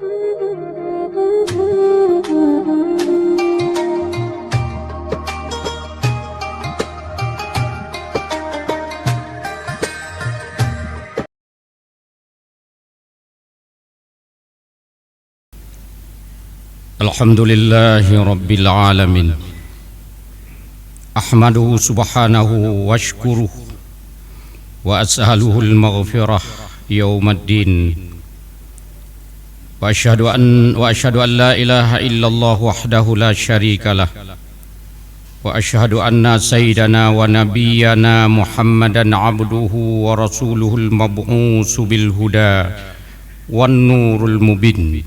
Alhamdulillahi Rabbil Alamin. Ahmaduhu subhanahu wa ashkuruh wa as'aluhul maghfirah yawmaddin. Wa ashhadu an la ilaha illallah wahdahu la syarikalah. Wa ashhadu anna sayyidana wa nabiyyana Muhammadan abduhu wa rasuluhul mab'usu bil huda wan nurul mubin.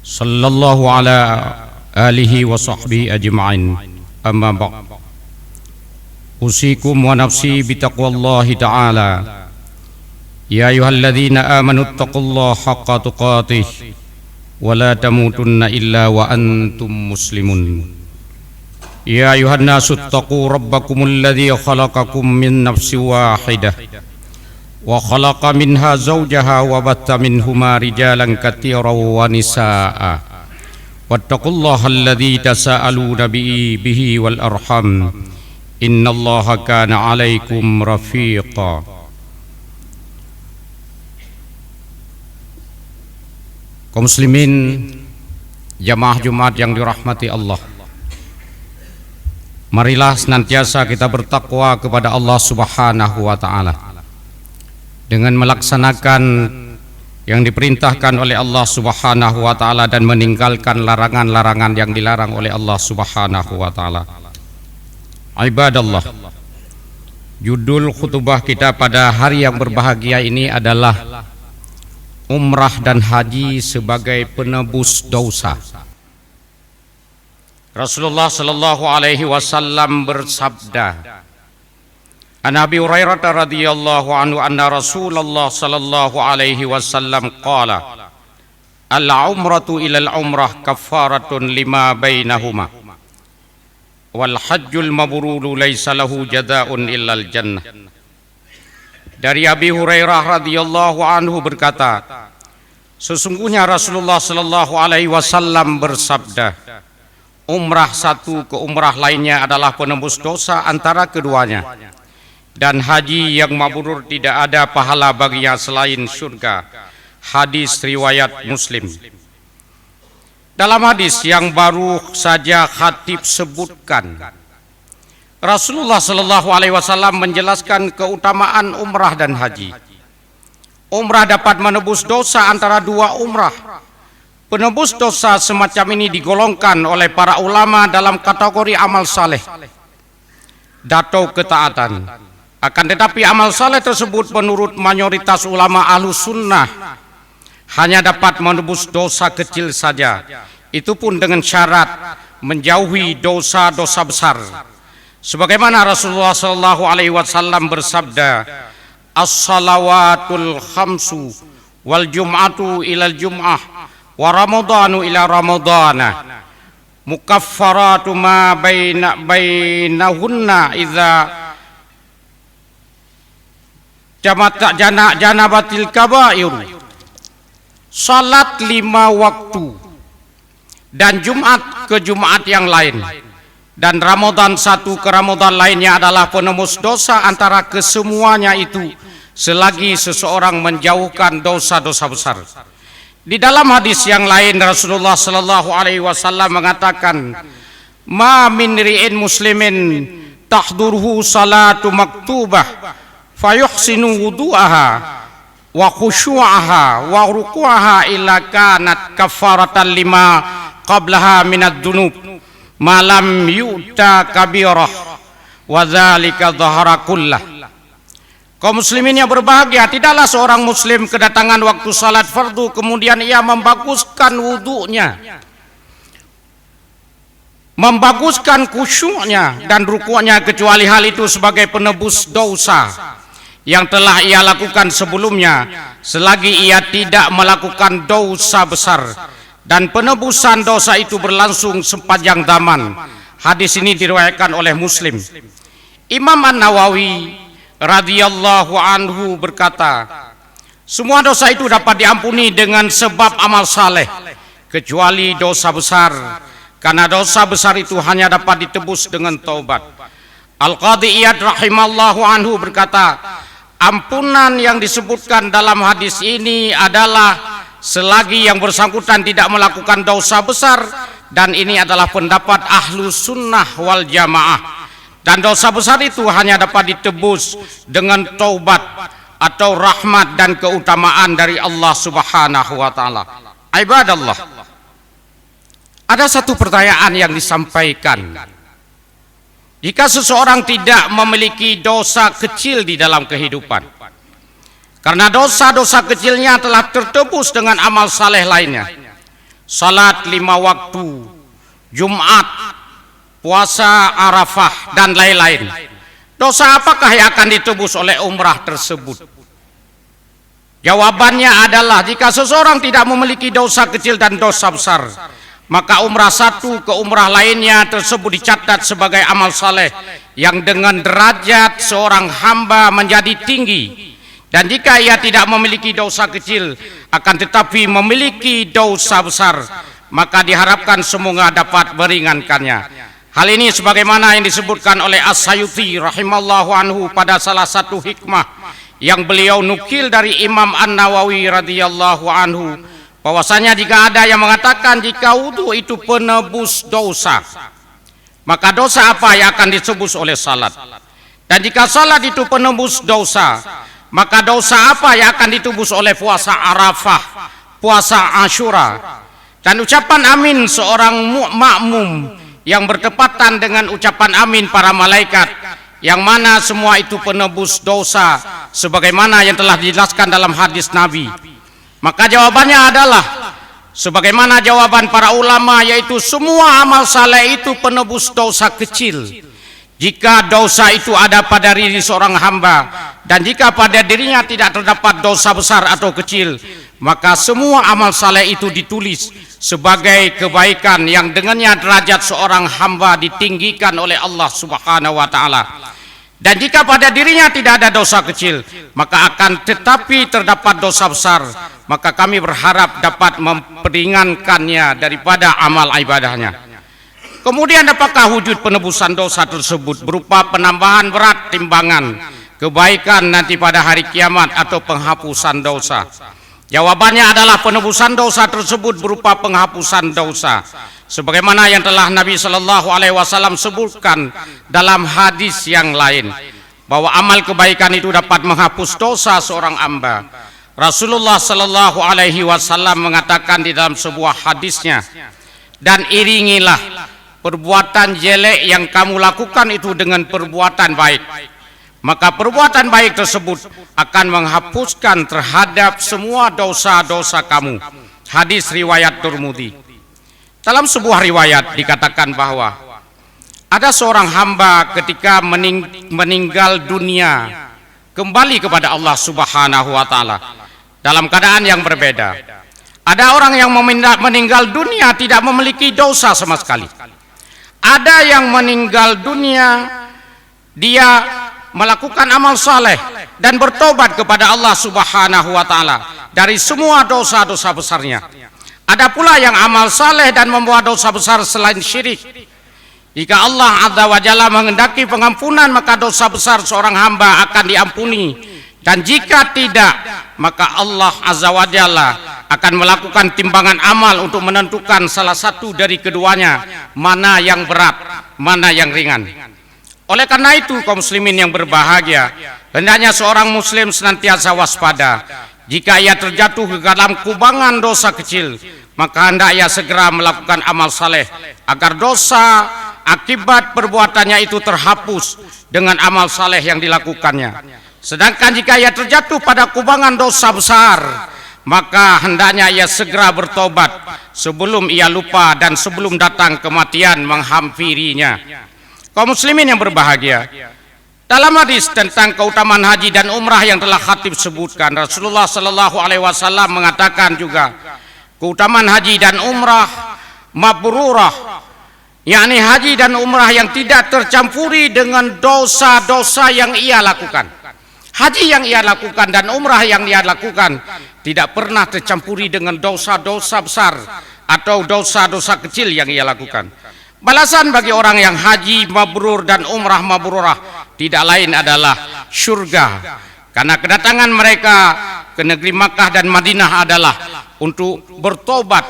Sallallahu ala alihi wa sahbihi ajma'in. Amma ba'd. Usikum wa nafsi bitaqwallahi ta'ala. Ya ayyuhalladzina amanu taqullaha haqqa tuqatih wa la tamutunna illa wa antum muslimun. Ya ayyuhan nasu taqu rabbakumul ladzi khalaqakum min nafsin wahidah wa khalaqa minha zawjaha wa batta minhuma rijalan katsiran wa nisaa'a wattaqullaha alladzi tasaaluna bihi wal arham innallaha kana 'alaikum rafiqa. Kaum muslimin jamaah Jumat yang dirahmati Allah, marilah senantiasa kita bertakwa kepada Allah Subhanahu wa taala dengan melaksanakan yang diperintahkan oleh Allah Subhanahu wa taala dan meninggalkan larangan-larangan yang dilarang oleh Allah Subhanahu wa taala. Ibadallah, judul khutbah kita pada hari yang berbahagia ini adalah umrah dan haji sebagai penebus dosa. Rasulullah sallallahu alaihi wasallam bersabda, An Abi Hurairah radhiyallahu anhu anna Rasulullah sallallahu alaihi wasallam qala al-umratu ila al-umrah kaffaratun lima bainahuma wal hajjul mabruru laisa lahu jazaa'un illa al-jannah. Dari Abi Hurairah radhiyallahu anhu berkata, sesungguhnya Rasulullah sallallahu alaihi wasallam bersabda, umrah satu ke umrah lainnya adalah penembus dosa antara keduanya, dan haji yang mabrur tidak ada pahala baginya selain surga. Hadis riwayat Muslim. Dalam hadis yang baru saja khatib sebutkan, Rasulullah sallallahu alaihi wasallam menjelaskan keutamaan umrah dan haji. Umrah dapat menebus dosa antara dua umrah. Penebus dosa semacam ini digolongkan oleh para ulama dalam kategori amal saleh atau ketaatan. Akan tetapi amal saleh tersebut menurut mayoritas ulama Ahlus Sunnah hanya dapat menebus dosa kecil saja. Itu pun dengan syarat menjauhi dosa-dosa besar. Sebagaimana Rasulullah sallallahu alaihi wasallam bersabda, as-salawatul khamsu wal jum'atu ilal jum'ah wa ramadhanu ila ramadhana mukaffaratu ma bainahunna idza janabatil kabair. Salat 5 waktu dan Jumat ke Jumat yang lain dan Ramadan satu ke Ramadan lainnya adalah penembus dosa antara kesemuanya itu selagi seseorang menjauhkan dosa-dosa besar. Di dalam hadis yang lain Rasulullah sallallahu alaihi wasallam mengatakan, ma min ri'in muslimin tahdurhu salatu maktubah fayuhsinu wudu'aha wa khusyu'aha wa ruku'aha illa kanat kafaratan lima qablaha minad dunub malam yu'ta kabirah wa dzalika dhahara kullah. Kaum muslimin yang berbahagia, tidaklah seorang muslim kedatangan waktu salat fardu kemudian ia membaguskan wudunya, membaguskan khusyuknya dan rukuknya, kecuali hal itu sebagai penebus dosa yang telah ia lakukan sebelumnya selagi ia tidak melakukan dosa besar, dan penebusan dosa itu berlangsung sepanjang zaman. Hadis ini diriwayatkan oleh Muslim. Imam An-Nawawi radhiyallahu anhu berkata, Semua dosa itu dapat diampuni dengan sebab amal saleh, kecuali dosa besar, karena dosa besar itu hanya dapat ditebus dengan taubat. Al-Qadhi Iyad rahimallahu anhu berkata, ampunan yang disebutkan dalam hadis ini adalah selagi yang bersangkutan tidak melakukan dosa besar, dan ini adalah pendapat ahlu sunnah wal jamaah. Dan dosa besar itu hanya dapat ditebus dengan taubat atau rahmat dan keutamaan dari Allah Subhanahu wa taala. Ibadallah, ada satu pertanyaan yang disampaikan. Jika seseorang tidak memiliki dosa kecil di dalam kehidupan, karena dosa-dosa kecilnya telah tertebus dengan amal saleh lainnya, salat 5 waktu, Jumat, puasa Arafah, dan lain-lain, dosa apakah yang akan ditebus oleh umrah tersebut? Jawabannya adalah, jika seseorang tidak memiliki dosa kecil dan dosa besar, maka umrah satu ke umrah lainnya tersebut dicatat sebagai amal saleh yang dengan derajat seorang hamba menjadi tinggi. Dan jika ia tidak memiliki dosa kecil akan tetapi memiliki dosa besar, maka diharapkan semoga dapat meringankannya. Hal ini sebagaimana yang disebutkan oleh As-Sayuti rahimallahu anhu pada salah satu hikmah yang beliau nukil dari Imam An-Nawawi radhiyallahu anhu, bahwasanya jika ada yang mengatakan jika wudu itu penebus dosa, maka dosa apa yang akan ditebus oleh salat? Dan jika salat itu penebus dosa, maka dosa apa yang akan ditebus oleh puasa Arafah, puasa Asyura? Dan ucapan amin seorang makmum yang bertepatan dengan ucapan amin para malaikat, yang mana semua itu penebus dosa sebagaimana yang telah dijelaskan dalam hadis Nabi. Maka jawabannya adalah sebagaimana jawaban para ulama, yaitu semua amal saleh itu penebus dosa kecil jika dosa itu ada pada diri seorang hamba, dan jika pada dirinya tidak terdapat dosa besar atau kecil, maka semua amal saleh itu ditulis sebagai kebaikan yang dengannya derajat seorang hamba ditinggikan oleh Allah Subhanahu wa taala. Dan jika pada dirinya tidak ada dosa kecil, maka akan tetapi terdapat dosa besar, maka kami berharap dapat memperingankannya daripada amal ibadahnya. Kemudian apakah wujud penebusan dosa tersebut berupa penambahan berat timbangan kebaikan nanti pada hari kiamat atau penghapusan dosa? Jawabannya adalah penebusan dosa tersebut berupa penghapusan dosa, sebagaimana yang telah Nabi Shallallahu Alaihi Wasallam sebutkan dalam hadis yang lain, bahwa amal kebaikan itu dapat menghapus dosa seorang hamba. Rasulullah Shallallahu Alaihi Wasallam mengatakan di dalam sebuah hadisnya, dan iringilah perbuatan jelek yang kamu lakukan itu dengan perbuatan baik, maka perbuatan baik tersebut akan menghapuskan terhadap semua dosa-dosa kamu. Hadis riwayat Tirmidzi. Dalam sebuah riwayat dikatakan bahwa ada seorang hamba ketika meninggal dunia kembali kepada Allah Subhanahu wa taala dalam keadaan yang berbeda. Ada orang yang meninggal dunia tidak memiliki dosa sama sekali. Ada yang meninggal dunia dia melakukan amal saleh dan bertobat kepada Allah Subhanahu wa taala dari semua dosa-dosa besarnya. Ada pula yang amal saleh dan membuat dosa besar selain syirik. Jika Allah Azza wa Jalla menghendaki pengampunan, maka dosa besar seorang hamba akan diampuni, dan jika tidak, maka Allah Azza wa Jalla akan melakukan timbangan amal untuk menentukan salah satu dari keduanya, mana yang berat, mana yang ringan. Oleh karena itu, kaum muslimin yang berbahagia, hendaknya seorang muslim senantiasa waspada. Jika ia terjatuh ke dalam kubangan dosa kecil, maka hendak ia segera melakukan amal saleh agar dosa akibat perbuatannya itu terhapus dengan amal saleh yang dilakukannya. Sedangkan jika ia terjatuh pada kubangan dosa besar, maka hendaknya ia segera bertobat sebelum ia lupa dan sebelum datang kematian menghampirinya. Kaum muslimin yang berbahagia, dalam hadis tentang keutamaan haji dan umrah yang telah khatib sebutkan, Rasulullah Sallallahu Alaihi Wasallam mengatakan juga keutamaan haji dan umrah mabrurah, yakni haji dan umrah yang tidak tercampuri dengan dosa-dosa yang ia lakukan. Haji yang ia lakukan dan umrah yang ia lakukan tidak pernah tercampuri dengan dosa-dosa besar atau dosa-dosa kecil yang ia lakukan. Balasan bagi orang yang haji mabrur dan umrah mabrurah tidak lain adalah surga. Karena kedatangan mereka ke negeri Makkah dan Madinah adalah untuk bertobat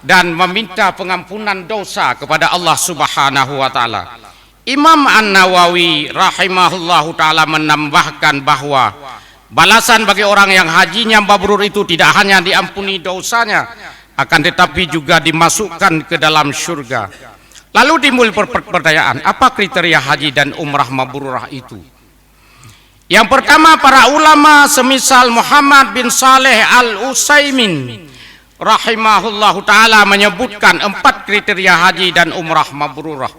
dan meminta pengampunan dosa kepada Allah Subhanahu wa taala. Imam An-Nawawi rahimahullahu taala menambahkan bahwa balasan bagi orang yang hajinya mabrur itu tidak hanya diampuni dosanya, akan tetapi juga dimasukkan ke dalam surga. Lalu timbul pertanyaan, apa kriteria haji dan umrah mabrurah itu? Yang pertama, para ulama semisal Muhammad bin Saleh Al-Utsaimin rahimahullahu taala menyebutkan 4 kriteria haji dan umrah mabrurah.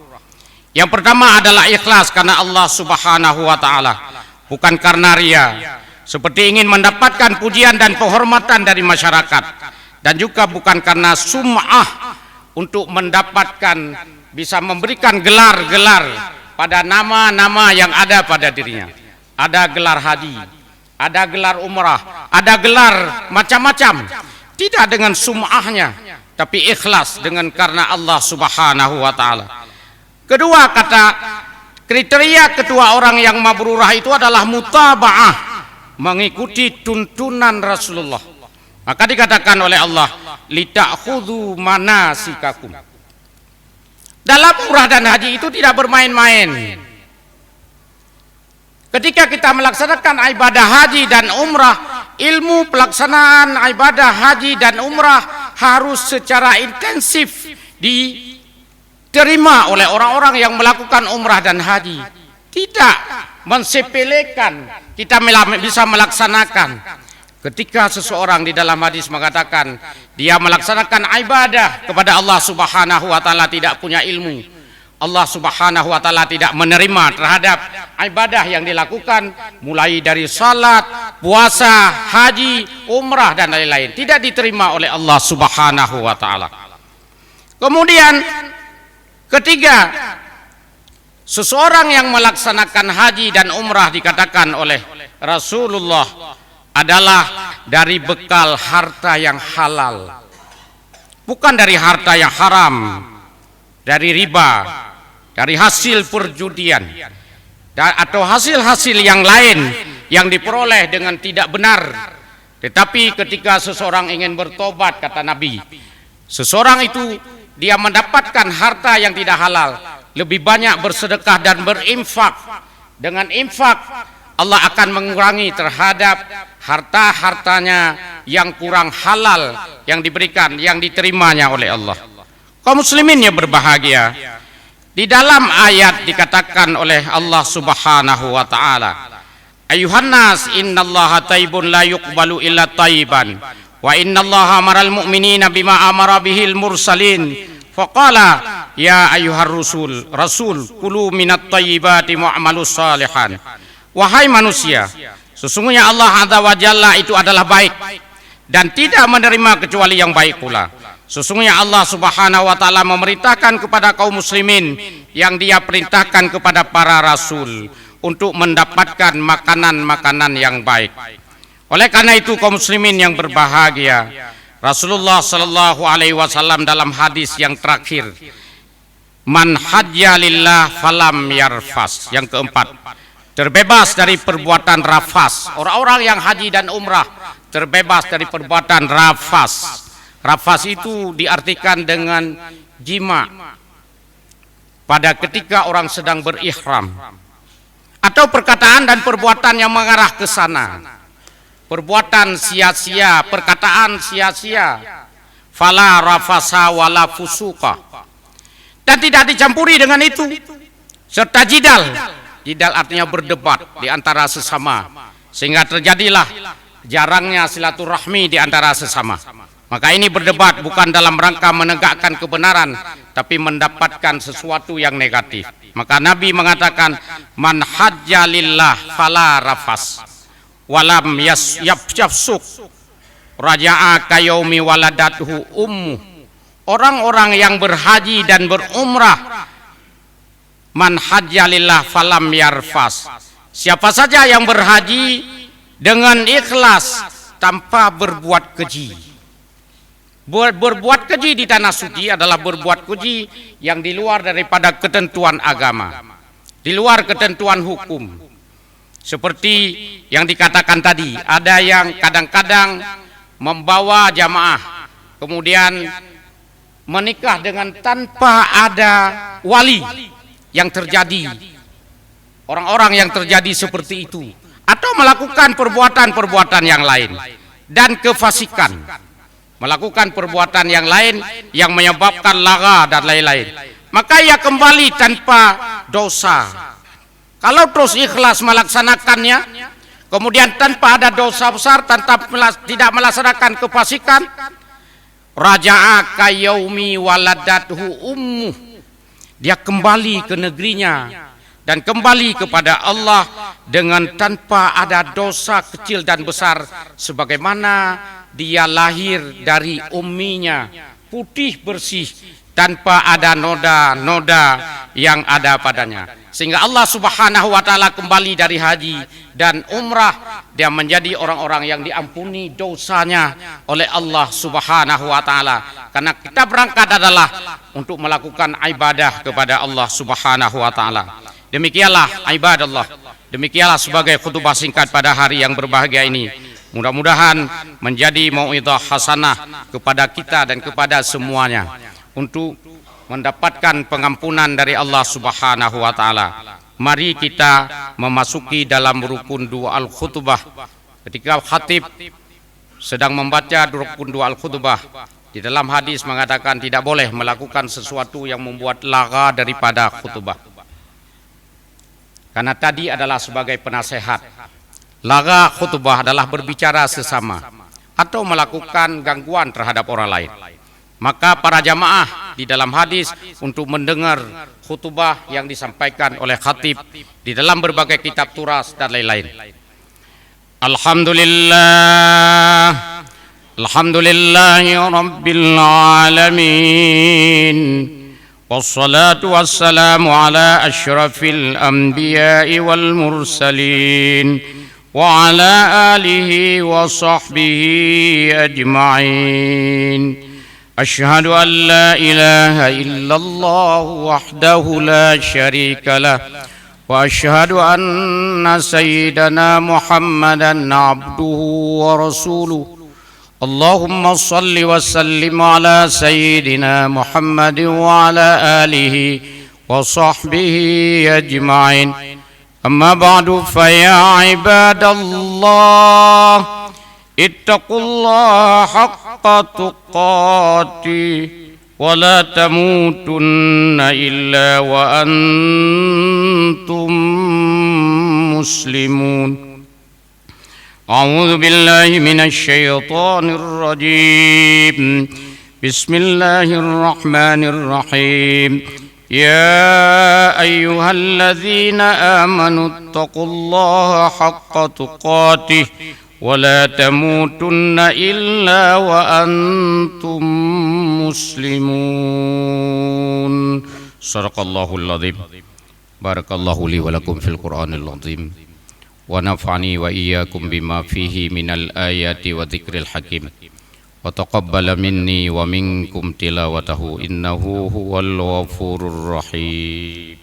Yang pertama adalah ikhlas karena Allah Subhanahu wa taala, bukan karena ria, seperti ingin mendapatkan pujian dan penghormatan dari masyarakat, dan juga bukan karena sum'ah untuk mendapatkan bisa memberikan gelar-gelar pada nama-nama yang ada pada dirinya. Ada gelar haji, ada gelar umrah, ada gelar macam-macam. Tidak dengan sum'ahnya, tapi ikhlas dengan karena Allah Subhanahu wa taala. Kedua, kata kriteria kedua orang yang mabrurah itu adalah mutaba'ah, mengikuti tuntunan Rasulullah. Maka dikatakan oleh Allah, lita'khudhu manasikakum. Dalam umrah dan haji itu tidak bermain-main. Ketika kita melaksanakan ibadah haji dan umrah, ilmu pelaksanaan ibadah haji dan umrah harus secara intensif diterima oleh orang-orang yang melakukan umrah dan haji. Tidak mensepelekan, kita bisa melaksanakan. Ketika seseorang di dalam hadis mengatakan dia melaksanakan ibadah kepada Allah Subhanahu wa taala tidak punya ilmu, Allah Subhanahu wa taala tidak menerima terhadap ibadah yang dilakukan, mulai dari salat, puasa, haji, umrah dan lain-lain, tidak diterima oleh Allah Subhanahu wa taala. Kemudian ketiga, seseorang yang melaksanakan haji dan umrah dikatakan oleh Rasulullah adalah dari bekal harta yang halal, bukan dari harta yang haram, dari riba, dari hasil perjudian, atau hasil-hasil yang lain yang diperoleh dengan tidak benar. Tetapi ketika seseorang ingin bertobat, kata Nabi, seseorang itu dia mendapatkan harta yang tidak halal, lebih banyak bersedekah dan berinfak. Dengan infak Allah akan mengurangi terhadap harta-hartanya yang kurang halal yang diberikan, yang diterimanya oleh Allah. Kaum muslimin yang berbahagia, di dalam ayat dikatakan oleh Allah Subhanahu wa taala, ayuhan nas innallaha thayyibun la yuqbalu illa thayyiban wa innallaha maral mu'minina bima amara bihil mursalin faqala ya ayyuhar rasul kulu minat thayyibati wa'malus salihan. Wahai manusia, sesungguhnya Allah Azza wa Jalla itu adalah baik dan tidak menerima kecuali yang baik pula. Sesungguhnya Allah Subhanahu wa taala memerintahkan kepada kaum muslimin yang dia perintahkan kepada para rasul untuk mendapatkan makanan-makanan yang baik. Oleh karena itu kaum muslimin yang berbahagia, Rasulullah sallallahu alaihi wasallam dalam hadis yang terakhir, man hajja lillah falam yarfas, yang keempat, terbebas dari perbuatan rafas. Orang-orang yang haji dan umrah terbebas dari perbuatan rafas. Rafas itu diartikan dengan jima pada ketika orang sedang berihram, atau perkataan dan perbuatan yang mengarah ke sana. Perbuatan sia-sia, perkataan sia-sia. Fala rafasa wala fusuqa. Dan tidak dicampuri dengan itu serta jidal. Jidal artinya berdebat di antara sesama, sehingga terjadilah jarangnya silaturahmi di antara sesama. Maka ini berdebat bukan dalam rangka menegakkan kebenaran, tapi mendapatkan sesuatu yang negatif. Maka Nabi mengatakan, man hajja lillah fala rafas walam yafsuk raja'a kayaumi waladatuhu ummu. Orang-orang yang berhaji dan berumrah, man hajja lillah falam yarfas, Siapa saja yang berhaji dengan ikhlas tanpa berbuat keji. Berbuat keji di tanah suci adalah berbuat keji yang di luar daripada ketentuan agama, di luar ketentuan hukum. Seperti yang dikatakan tadi, ada yang kadang-kadang membawa jamaah kemudian menikah dengan tanpa ada wali. Yang terjadi, orang-orang yang terjadi seperti itu, atau melakukan perbuatan-perbuatan yang lain dan kefasikan, melakukan perbuatan yang lain yang menyebabkan lagha dan lain-lain, maka ia kembali tanpa dosa. Kalau terus ikhlas melaksanakannya, kemudian tanpa ada dosa besar, tidak melaksanakan kefasikan, raja'a ka yaumi waladathu ummuh, dia kembali ke negerinya dan kembali kepada Allah dengan tanpa ada dosa kecil dan besar, sebagaimana dia lahir dari umminya, putih bersih tanpa ada noda-noda yang ada padanya. Sehingga Allah Subhanahu wa taala kembali dari haji dan umrah, dia menjadi orang-orang yang diampuni dosanya oleh Allah Subhanahu wa taala. Karena kita berangkat adalah untuk melakukan ibadah kepada Allah Subhanahu wa taala. Demikianlah ibadallah. Demikianlah sebagai khutbah singkat pada hari yang berbahagia ini. Mudah-mudahan menjadi mau'izah hasanah kepada kita dan kepada semuanya untuk mendapatkan pengampunan dari Allah Subhanahu wa taala. Mari kita memasuki dalam rukun dua al-khutbah. Ketika khatib sedang membaca rukun dua al-khutbah, di dalam hadis mengatakan tidak boleh melakukan sesuatu yang membuat lagha daripada khutbah. Karena tadi adalah sebagai penasehat. Lagha khutbah adalah berbicara sesama atau melakukan gangguan terhadap orang lain. Maka para jamaah di dalam hadis untuk mendengar khutbah yang disampaikan oleh khatib di dalam berbagai kitab turas dan lain-lain. Alhamdulillah, alhamdulillahi rabbil alamin, wassalatu wassalamu ala asyrafil anbiya'i wal mursalin wa ala alihi wa sahbihi ajma'in. أشهد أن لا إله إلا الله وحده لا شريك له وأشهد أن سيدنا محمدا عبده ورسوله اللهم صل وسلم على سيدنا محمد وعلى آله وصحبه أجمعين أما بعد فيا عباد الله اتقوا الله حق تقاته ولا تموتن إلا وأنتم مسلمون. أعوذ بالله من الشيطان الرجيم. بسم الله الرحمن الرحيم. يا أيها الذين آمنوا اتقوا الله حق تقاته ولا تموتن إلا وأنتم مسلمون. صدق الله العظيم. بارك الله لي ولكم في القرآن العظيم ونفعني وإياكم بما فيه من الآيات وذكر الحكيم وتقبل مني ومنكم تلاوته إنه هو الغفور الرحيم.